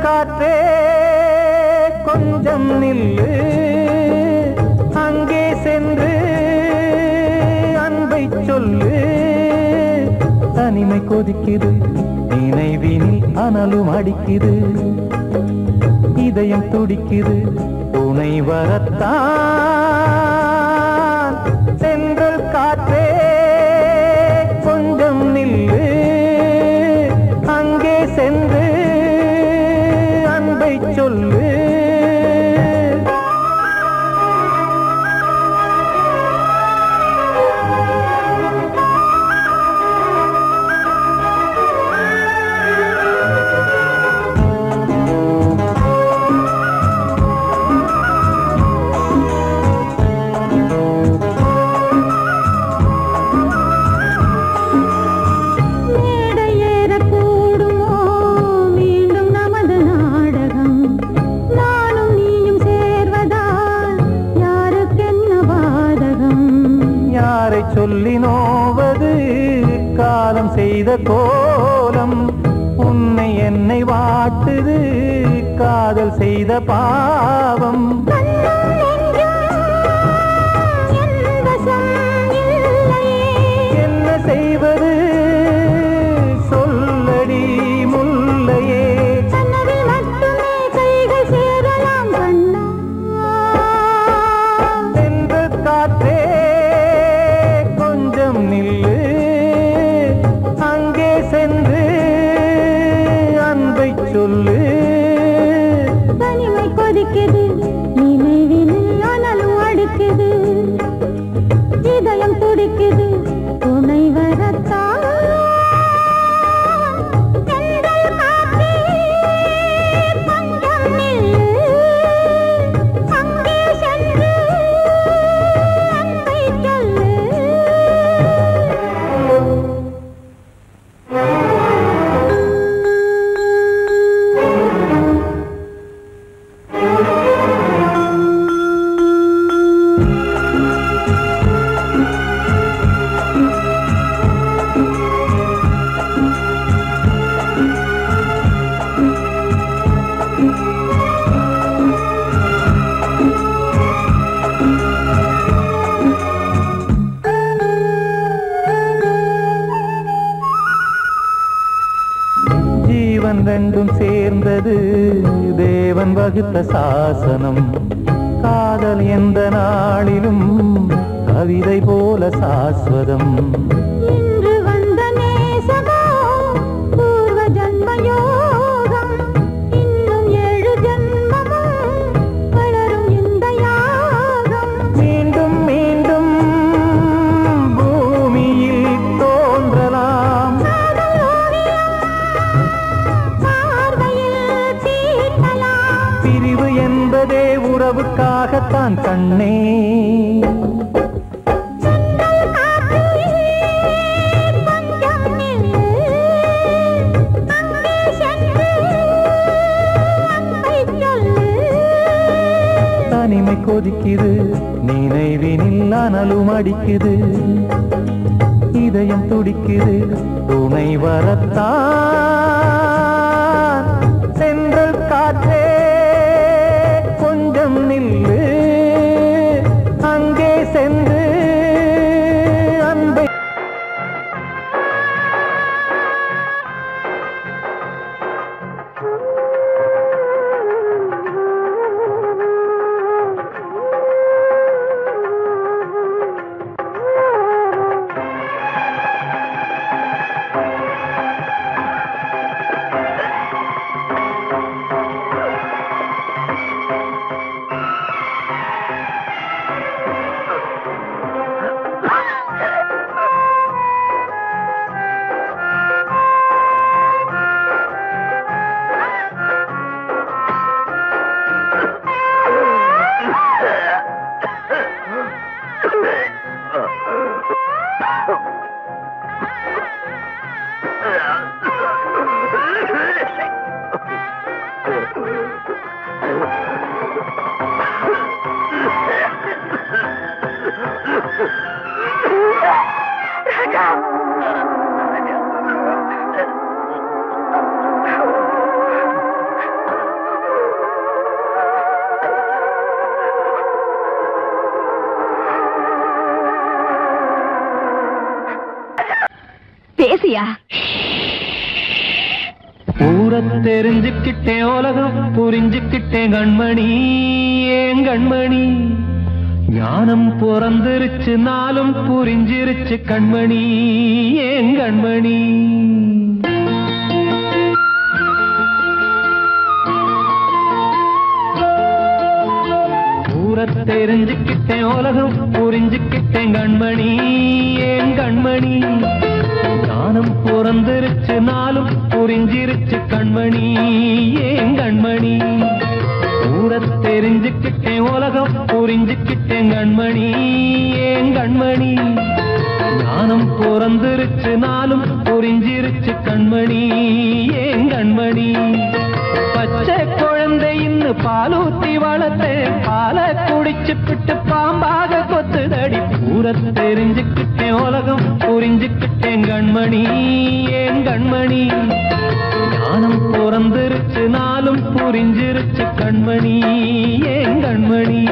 காற்றே கொஞ்சம் நில்லு, அங்கே சென்று அன்பை சொல்லு. தனிமை கொதிக்குது, நினைவினில் அனலும் அடிக்குது, இதயம் துடிக்குது, துணை வரத்தான். சென்றல் காற்றே கொஞ்சம் நில்லு, அங்கே சென்று அன்பை சொல்லு. சொல்லி நோவது காலம் செய்த கோலம், உன்னை என்னை வாட்டுது காதல் செய்த பாவம். என்ன செய்வது சொல்லடி முல்லையே, சென்ற காற்றே நில்லு, அங்கே சென்று அன்பை சொல்லு. தனிமை கொதிக்குது, நினைவினில் அனலும் அடிக்குது, இதயம் துடிக்குது, துணை வரத்தான். ரெண்டும் சேர்ந்தது தேவன் வகுத்த சாசனம். காதல் எந்த நாளிலும் கவிதை போல சாஸ்வதம். இன்று வந்த நேசமோ பூர்வ ஜன்ம யோகம், இன்னும் 7 ஜன்மமும் வளரும் இந்த யாகம். மீண்டும் மீண்டும் பூமியில் தோன்றலாம், பிரிவு என்பதே உறவுக்காகத்தான் கண்ணே. தனிமை கொதிக்குது, நினைவினில் அனலும் அடிக்குது, இதயம் துடிக்குது, துணை வரத்தான். சென்றல் காற்றே கொஞ்சம் நில்லு, அங்கே சென்று அன்பை பேசியா? ஊரை தெரிஞ்சுக்கிட்டேன், உலகம் புரிஞ்சுக்கிட்டேன் கண்மணி, ஏன் கண்மணி. ஞானம் பிறந்திருச்சு, நாளும் புரிஞ்சிருச்சு கண்மணி, ஏன் கண்மணி. ஊரை தெரிஞ்சுக்கிட்டேன், உலகம் புரிஞ்சுக்கிட்டேன் கண்மணி, ஏன் கண்மணி. ஞானம் பிறந்திருச்சு, நாளும் புரிஞ்சிருச்சு கண்மணி, ஏன் கண்மணி. ஊரை தெரிஞ்சுக்கிட்டேன், உலகம் புரிஞ்சுக்கிட்டேன் கண்மணி, ஏன் கண்மணி. ஞானம் பிறந்திருச்சு, நாளும் புரிஞ்சிருச்சு கண்மணி, ஏன் கண்மணி. பச்சை குழந்தைன்னு பாலூத்தி வளர்த்தேன், பாலை குடிச்சு பிட்டு பாம்பாக கொத்துதடி. ஊரை தெரிஞ்சுக்கிட்டேன், உலகம் புரிஞ்சுக்கிட்டேன் கண்மணி, ஏன் கண்மணி. ஞானம் பிறந்திருச்சு, நாளும் புரிஞ்சிருச்சு கண்மணி, ஏன் கண்மணி.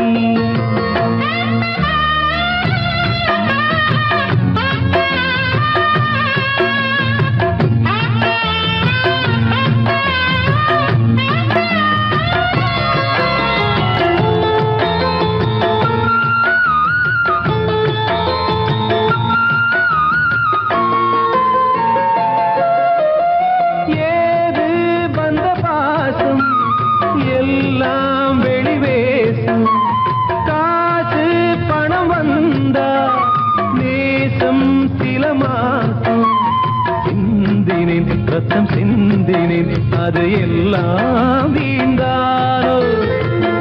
ரத்தம் சிந்தினேன், அது எல்லாம் வீந்தாரோ.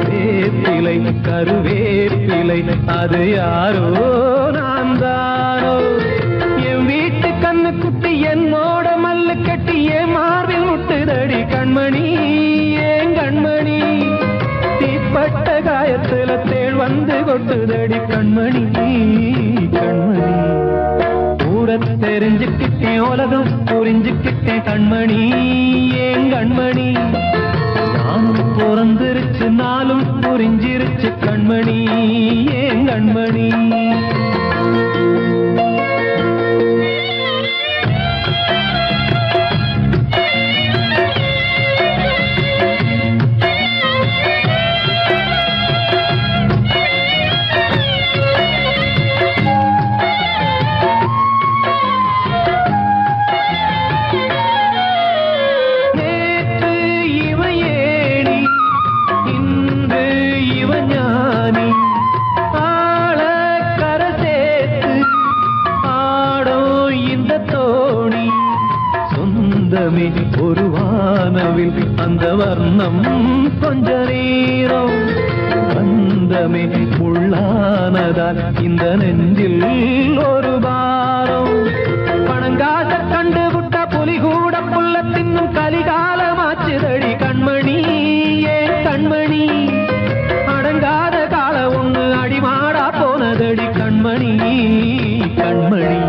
வேப்பிலை கருவேப்பிலை, அது யாரோ நான் தானோ. என் வீட்டு கண்ணு குட்டி என்னோட மல்லு கட்டி என் மார்பில் முட்டுதடி கண்மணி, ஏன் கண்மணி. தீப்பட்ட காயத்துல தேள் வந்து கொட்டுதடி கண்மணி, கண்மணி. ஊரை தெரிஞ்சுக்கிட்டேன், உலகம் புரிஞ்சுக்கிட்டேன் கண்மணி, ஏன் கண்மணி. ஞானம் பிறந்திருச்சு, நாளும் புரிஞ்சிருச்சு கண்மணி, ஏன் கண்மணி. ஒரு வானவில் அந்த வர்ணம் கொஞ்ச நேரம் வந்தமே உள்ளானதால் இந்த நெஞ்சில் ஒரு பாரம். பணங்காச கண்டு விட்ட புலி கூட புல்ல தின்னும் கலிகாலமாச்சுதடி கண்மணி, ஏன் கண்மணி. அடங்காத கால ஒண்ணு அடிமாடா போனதடி கண்மணி, கண்மணி.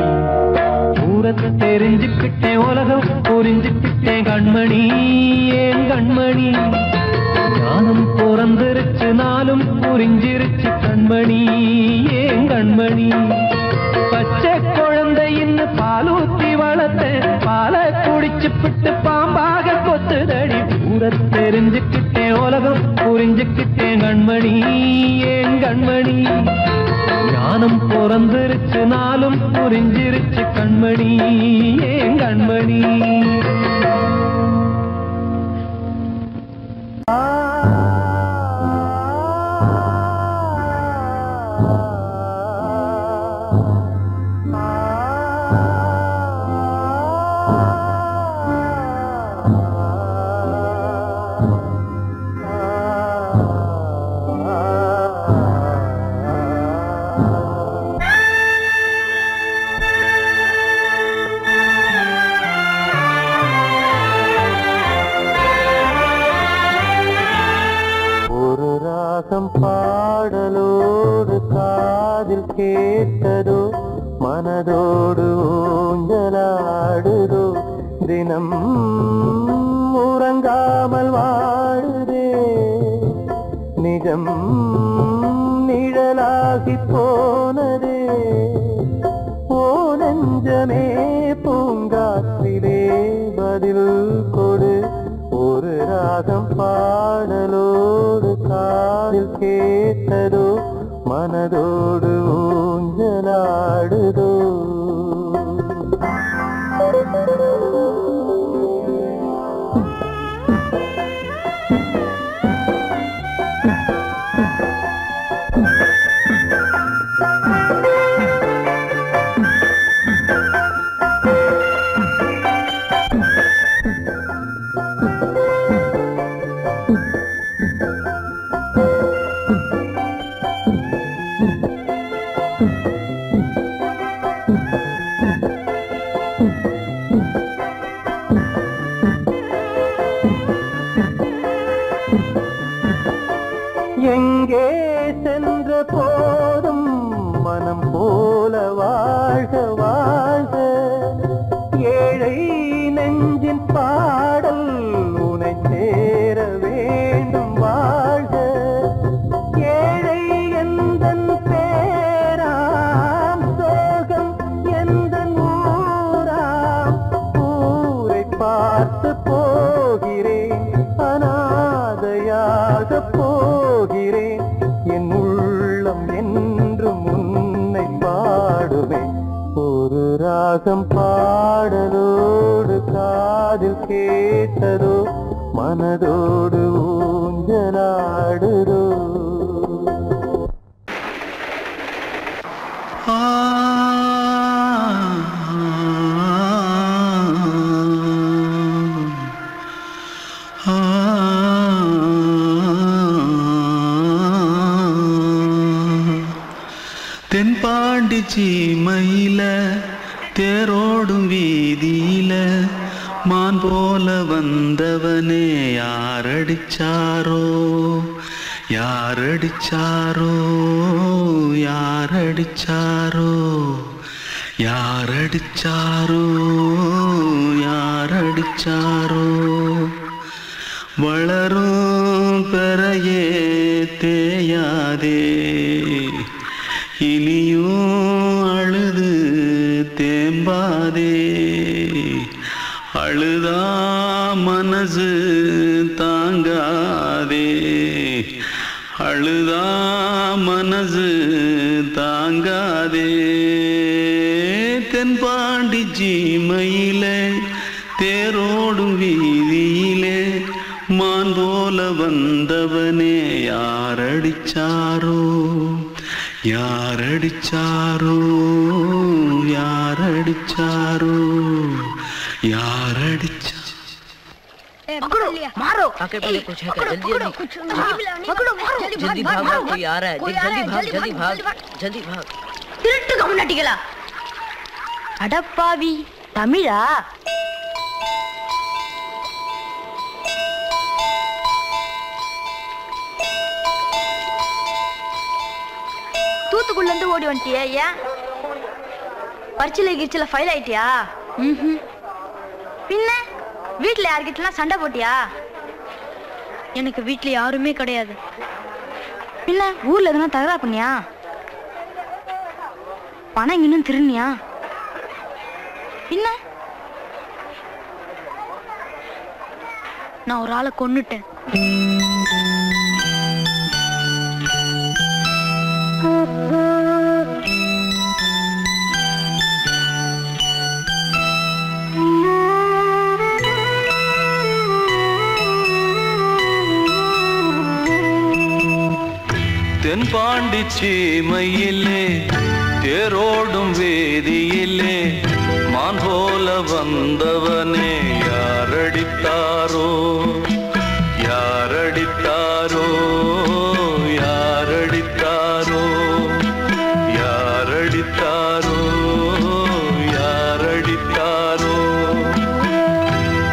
ஊரை தெரிஞ்சுக்கிட்டேன், உலகம் புரிஞ்சுக்கிட்டேன் கண்மணி, ஏன் கண்மணி. ஞானம் பிறந்திருச்சு, நாளும் புரிஞ்சிருச்சு கண்மணி, ஏன் கண்மணி. பச்சை குழந்தைன்னு பாலூத்தி வளர்த்தேன், பாலை குடிச்சு பிட்டு பாம்பாக கொத்துதடி. ஊரை தெரிஞ்சுக்கிட்டேன், உலகம் புரிஞ்சுக்கிட்டேன் கண்மணி, ஏன் கண்மணி. ஞானம் பிறந்திருச்சு, நாளும் புரிஞ்சிருச்சு கண்மணி, ஏன் கண்மணி. பாடலோடு காதில் கேட்டதோ, மனதோடு ஊஞ்சலாடுதோ, தினம் உறங்காமல் வாழுதே, நிஜம் நிழலாகி போனதே. ஓ நெஞ்சமே பூங்கா பதில் கொடு. ஒரு ராகம் பாடலோடு காதில் கேட்டதோ மனதோடு ஊஞ்சலாடுதோ. எங்கே சென்ற போதும் மனம் போல வாழ்க வாழ்க. ஏழை நெஞ்சின் பாடல் உனை சேர வேண்டும் வாழ்க. ஏழை எந்தன் பேராம் சோகம் எந்தன் ஊராம். ஊரை பார்த்து போகிறேன் அநாதையாக போகிறேன். என் உள்ளம் என்றும் உன்னை பாடுவேன். ஒரு ராகம் பாடலோடு காதில் கேட்டதோ மனதோடு ஊஞ்சலாடுதோ. தென்பாண்டி சீமையில தேரோடும் வீதியில மான் போல வந்தவனே யாரடிச்சாரோ யாரடிச்சாரோ யாரடிச்சாரோ யாரடிச்சாரோ யாரடிச்சாரோ. வளரும் பெறையே தேயாதே இனியும் அழுது தேம்பாதே. அழுதா மனசு தாங்காதே அழுதா மனசு தாங்காதே. தென்பாண்டி சீமையிலே தேரோடும் வீதியிலே மான் போல வந்தவனே யாரடிச்சாரோ யாரடிச்சாரோ யாரடிச்சாரோ यारडिचा पकड़ो मारो आके पहले कुछ है क्या जल्दी जल्दी पकड़ो मारो जल्दी भाग कोई आ रहा है जल्दी भाग திருட்டு கம்முனாட்டிகளா அடப்பாவி தமிழா தூத்துக்குள்ள இருந்து ஓடி வந்துட்டியா ஏன் பரிச்சையில கிரிச்சல ஃபைல் ஆயிட்டியா பின்ன வீட்ல யார்கிட்டலாம் சண்டை போட்டியா எனக்கு வீட்ல யாருமே கிடையாது பின்ன ஊர்ல எதுனா தகராறு பண்ணியா பணம் இன்னும் திருநியா பின்ன நான் ஒரு ஆளை கொன்னுட்டேன் தென்பாண்டி சீமையிலே தேரோடும் வேதியிலே மான் போல வந்தவனே யாரடித்தாரோ யாரடித்தாரோ யாரடித்தாரோ யாரடித்தாரோ யாரடித்தாரோ.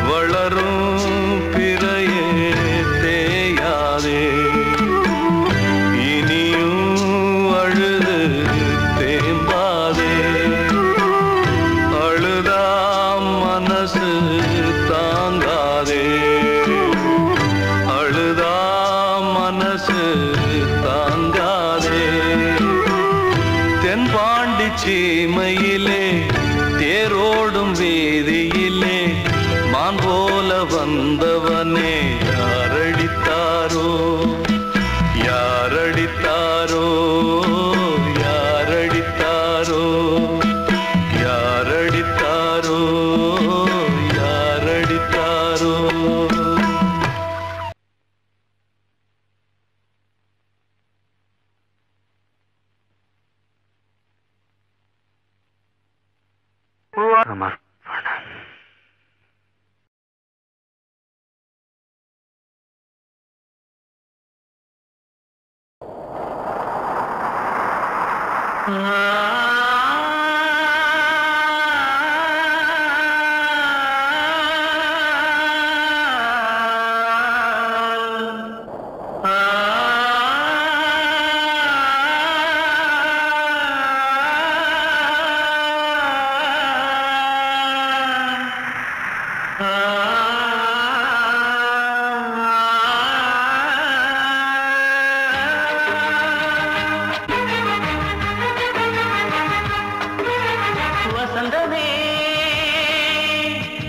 வளரும் பிறையே தேயாதே தாங்காதே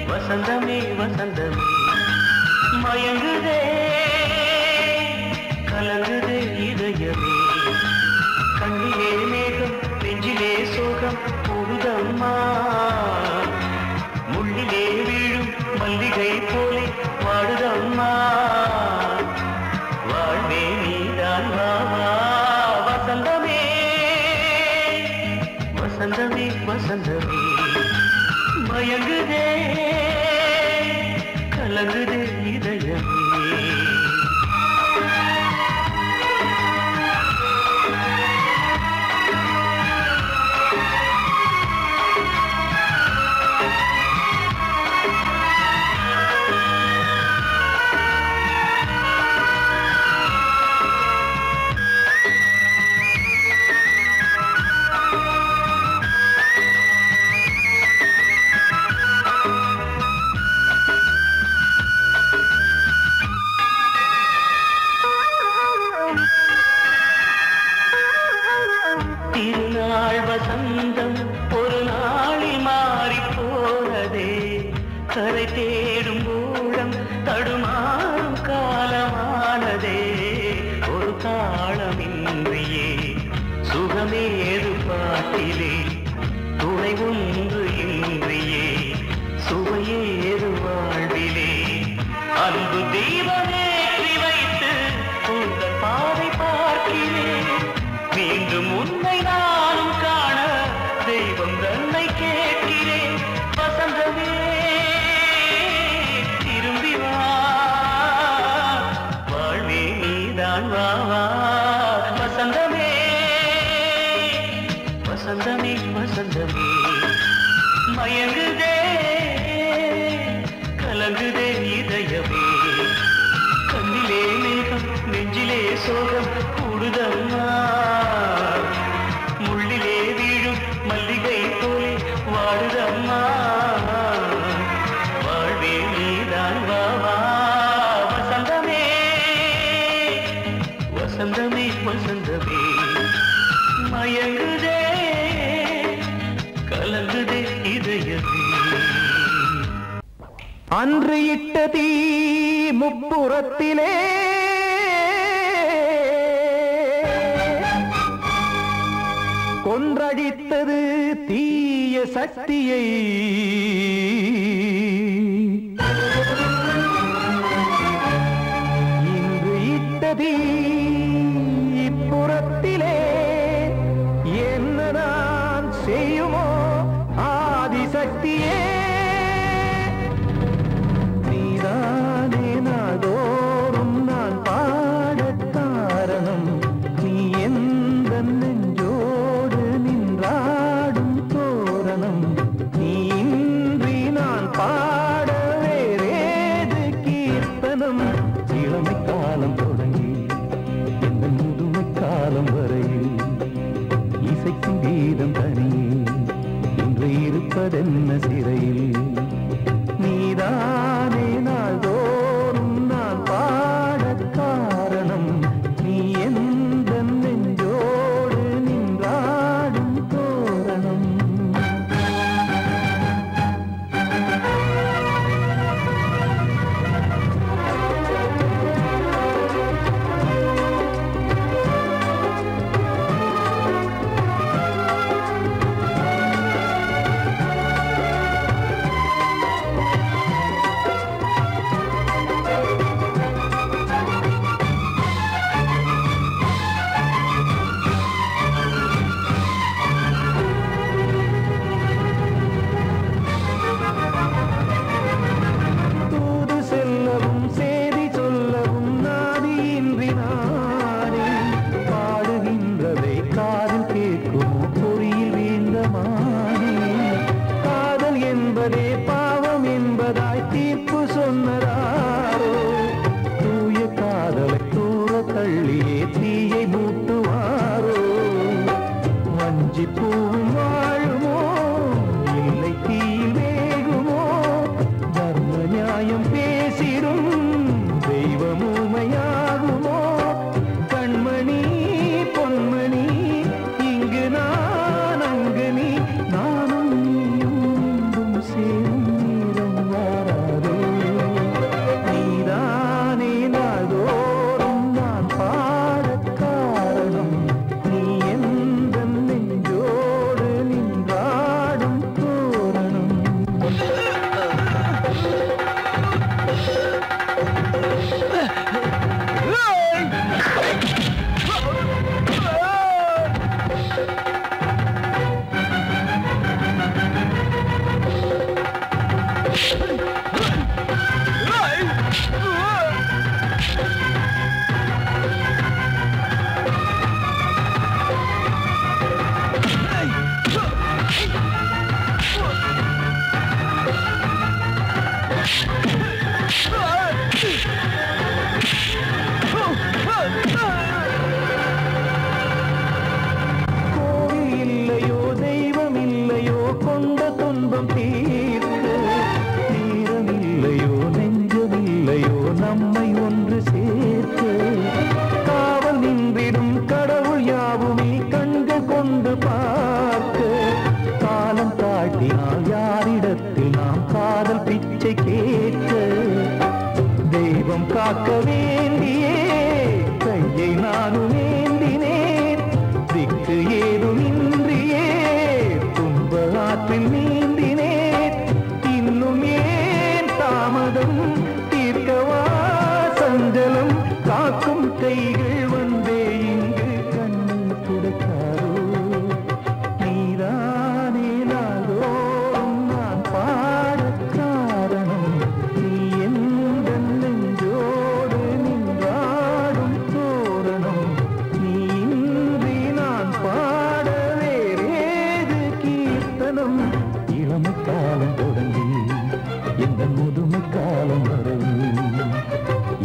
வசந்தமே வசந்தமே மயங்குதே கலங்குதே இதயமே கண்ணிலே மேகம் நெஞ்சிலே சோகம் போகுதம்மா முள்ளிலே வீழும் மல்லிகை போலே வாடுதம்மா வாழ்வே நீதான் வாவா வசந்தமே வசந்தமே வசந்தமே மயங்குதே கலங்குதே இதயமே திருநாள் வசந்தம் ஒரு நாளில் மாறி போனதே கரை தேடும் ஊழம் தடுமாறும் காலமானதே ஒரு தாளமின்றியே சுகமேது பாட்டிலே துணை ஒன்று இன்றியே சுவையேது வாழ்விலே அன்பு தீபமேற்றி வைத்து உங்கள் பாதை பார்க்கிறேன் மீண்டும் உன்னை நானும் காண தெய்வம் தன்னை கேட்கிறேன் வசந்தமே திரும்பி வா வாழ்வே நீதான் வா வா வசந்தமே வசந்தமே வசந்தமே மயங்குதே கலங்குதே இதயமே கண்ணிலே மேகம் நெஞ்சிலே சோகம் கூடுதம்மா முள்ளிலே வீழும் மல்லிகை போலே வாடுதம்மா வாழ்வே நீதான் வா வா வசந்தமே வசந்தமே வசந்தமே மயங்குதே கலங்குதே இதயமே அன்று இட்ட தீ முப்புறத்திலே கொன்றடித்தது தீய சக்தியை இன்று இட்ட தீ இப்புறத்திலே என்ன நான் செய்யுமோ ஆதிசக்தியே நீதானே நாடோறும் நான் பாடக் காரணம் நீ எந்த நெஞ்சோடு நின்றாடும் தோரணம் நீ இன்றி நான் பாட வேறேது கீர்த்தனம் இளமை காலம் தொடங்கி எந்த முதுமை காலம் வரையில் இசைக்கும் கீதம் தனியே இன்று இருப்பதென்ன சிறையில் நீதானே நாள்தோறும் நான் பாடக் காரணம் நீ எந்த நெஞ்சோடு நின்றாடும் தோரணம் ஒன்று சேர்க்க காவல் நின்றிடும் கடவுள் யாவுமே கண்கள் கொண்டு பார்க்க காலம் தாழ்த்தினால் யாரிடத்தில் நாம் காதல் பிச்சை கேட்க தெய்வம் காக்க வேண்டியே கையை நானும் ஏந்தினேன் திக்கு ஏதுமின்றியே துன்ப ஆற்றில் நீந்தினேன் இன்னும் ஏன் தாமதம் தீர்க்கவா சஞ்சலம் காக்கும் கைகள் வந்தே இங்கு கண்ணை துடைக்காரோ நீதானே நாள்தோறும் நான் பாடக் காரணம் நீ எந்த நெஞ்சோடு நின்றாடும் தோரணம் நீ இன்றி நான் பாட வேறேது கீர்த்தனம் இளமை காலம் தொடங்கி எந்த முதுமை காலம் வரை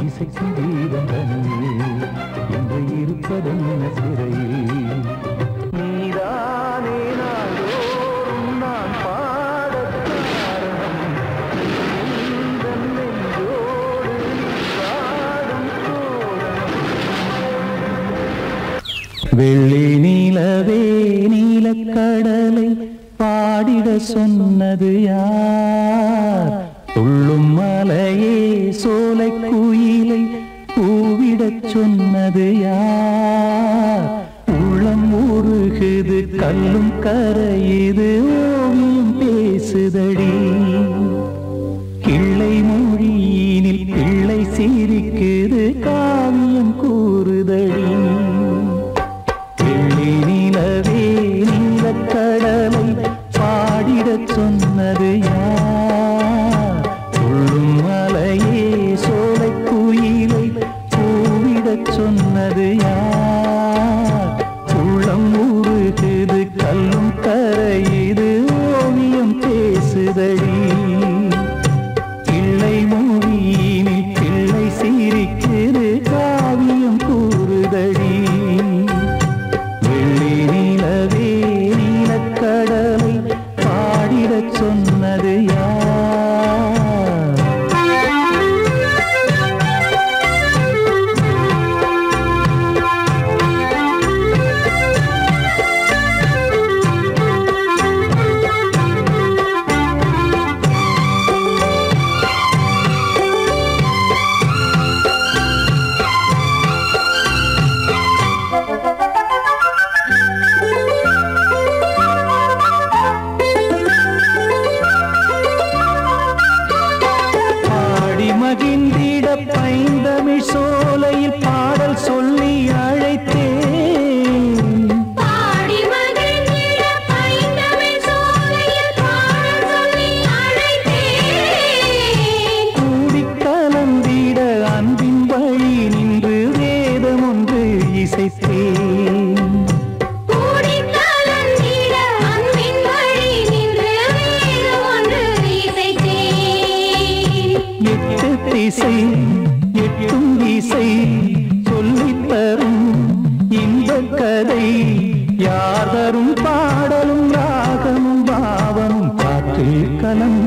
இசைக்கும் கீதம் தனியே என்று இருப்பதென்ன சிறையில் நீதானே நாள்தோறும் நான் பாடக் காரணம் இந்த நெஞ்சோடு நின்றாடும் தோரணம் வெள்ளி நீலவே நீலக்கடலை பாடிட சொன்னது யார் துள்ளும் மலையே சோலை குயிலை கூவிடச் சொன்னது யார் உள்ளம் உருகுது கல்லும் கரையுது ஓவியம் பேசுதடி கிள்ளை மொழியினில் பிள்ளை சிரிக்குது காவியம் கூறுதடி வெள்ளி நிலவே நீலக்கடலை பாடிடச் சொன்னது யார் துள்ளும் மலையே சோலை குயிலை கூவிடச் சொன்னது யார் உள்ளம் உருகுது கல்லும் கரையுது ஓவியம் பேசுதடி கிள்ளை மொழியினில் பிள்ளை சிரிக்குது காவியம் கூறுதடி வெள்ளி நிலவே நீலக்கடலை பாடிடச் சொன்னது யார் பாடி மகிழ்ந்திட பைந்தமிழ் சோலையில் பாடல் சொல்லி அழைத்தேன் பாடி மகிழ்ந்திட பைந்தமிழ் சோலையில் பாடல் சொல்லி அழைத்தேன் கூடி கலந்திட அன்பின் வழி நின்று வேதம் ஒன்று இசைத்தேன் கூடி கலந்திட அன்பின் வழி நின்று வேதம் ஒன்று இசைத்தேன் எட்டு திசை எட்டும் இசை சொல்லித் தரும் இந்த கதை யார் தரும் பாடலும் ராகமும் பாவமும் காற்றில் கலந்து